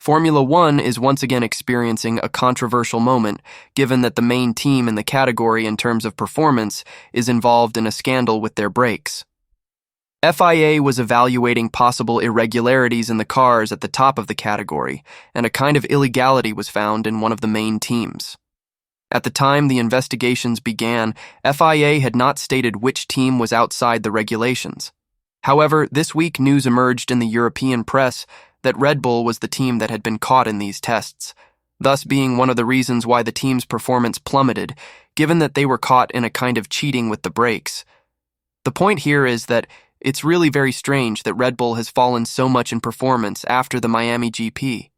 Formula One is once again experiencing a controversial moment, given that the main team in the category in terms of performance is involved in a scandal with their brakes. FIA was evaluating possible irregularities in the cars at the top of the category, and a kind of illegality was found in one of the main teams. At the time the investigations began, FIA had not stated which team was outside the regulations. However, this week news emerged in the European press that Red Bull was the team that had been caught in these tests, thus being one of the reasons why the team's performance plummeted, given that they were caught in a kind of cheating with the brakes. The point here is that it's really very strange that Red Bull has fallen so much in performance after the Miami GP.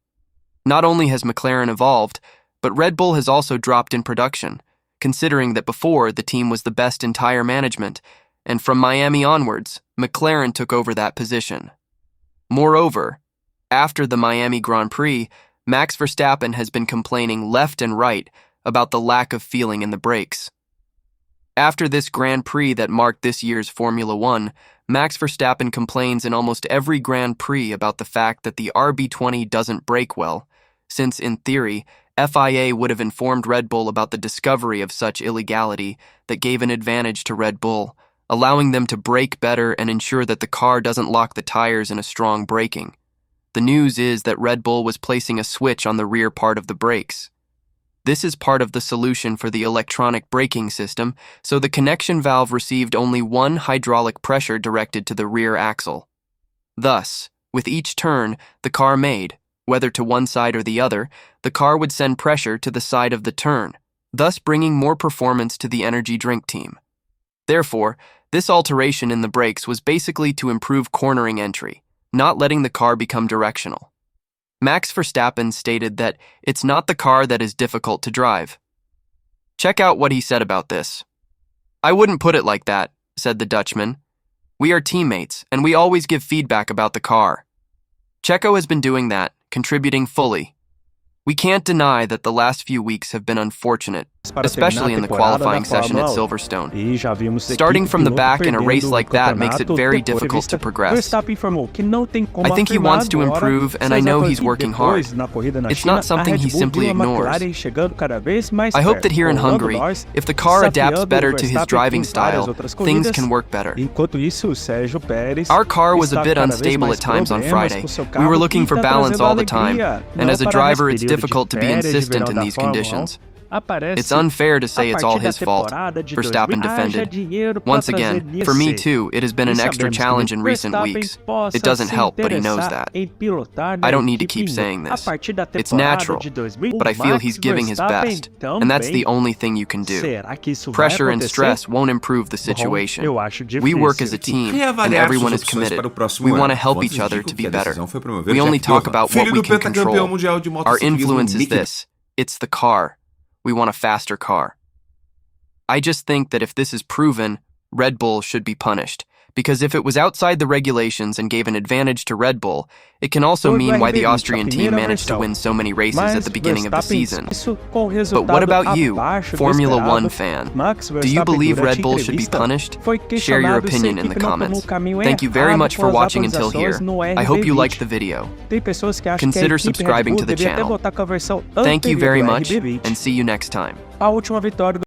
Not only has McLaren evolved, but Red Bull has also dropped in production, considering that before the team was the best in tire management, and from Miami onwards, McLaren took over that position. Moreover, after the Miami Grand Prix, Max Verstappen has been complaining left and right about the lack of feeling in the brakes. After this Grand Prix that marked this year's Formula One, Max Verstappen complains in almost every Grand Prix about the fact that the RB20 doesn't brake well, since in theory, FIA would have informed Red Bull about the discovery of such illegality that gave an advantage to Red Bull, allowing them to brake better and ensure that the car doesn't lock the tires in a strong braking. The news is that Red Bull was placing a switch on the rear part of the brakes. This is part of the solution for the electronic braking system, so the connection valve received only one hydraulic pressure directed to the rear axle. Thus, with each turn the car made, whether to one side or the other, the car would send pressure to the side of the turn, thus bringing more performance to the energy drink team. Therefore, this alteration in the brakes was basically to improve cornering entry, not letting the car become directional. Max Verstappen stated that it's not the car that is difficult to drive. Check out what he said about this. "I wouldn't put it like that," said the Dutchman. "We are teammates, and we always give feedback about the car." Checo has been doing that, contributing fully. We can't deny that the last few weeks have been unfortunate, especially in the qualifying session at Silverstone. Starting from the back in a race like that makes it very difficult to progress. I think he wants to improve, and I know he's working hard. It's not something he simply ignores. I hope that here in Hungary, if the car adapts better to his driving style, things can work better. Our car was a bit unstable at times on Friday. We were looking for balance all the time, and as a driver it's difficult to be insistent in these conditions. It's unfair to say it's all his fault, Verstappen defended. Once again, for me too, it has been an extra challenge in recent weeks. It doesn't help, but he knows that. I don't need to keep saying this. It's natural, but I feel he's giving his best, and that's the only thing you can do. Pressure and stress won't improve the situation. We work as a team, and everyone is committed. We want to help each other to be better. We only talk about what we can control. Our influence is this. It's the car. We want a faster car. I just think that if this is proven, Red Bull should be punished, because if it was outside the regulations and gave an advantage to Red Bull, it can also mean why the Austrian team managed to win so many races at the beginning of the season. But what about you, Formula One fan? Do you believe Red Bull should be punished? Share your opinion in the comments. Thank you very much for watching until here. I hope you liked the video. Consider subscribing to the channel. Thank you very much, and see you next time.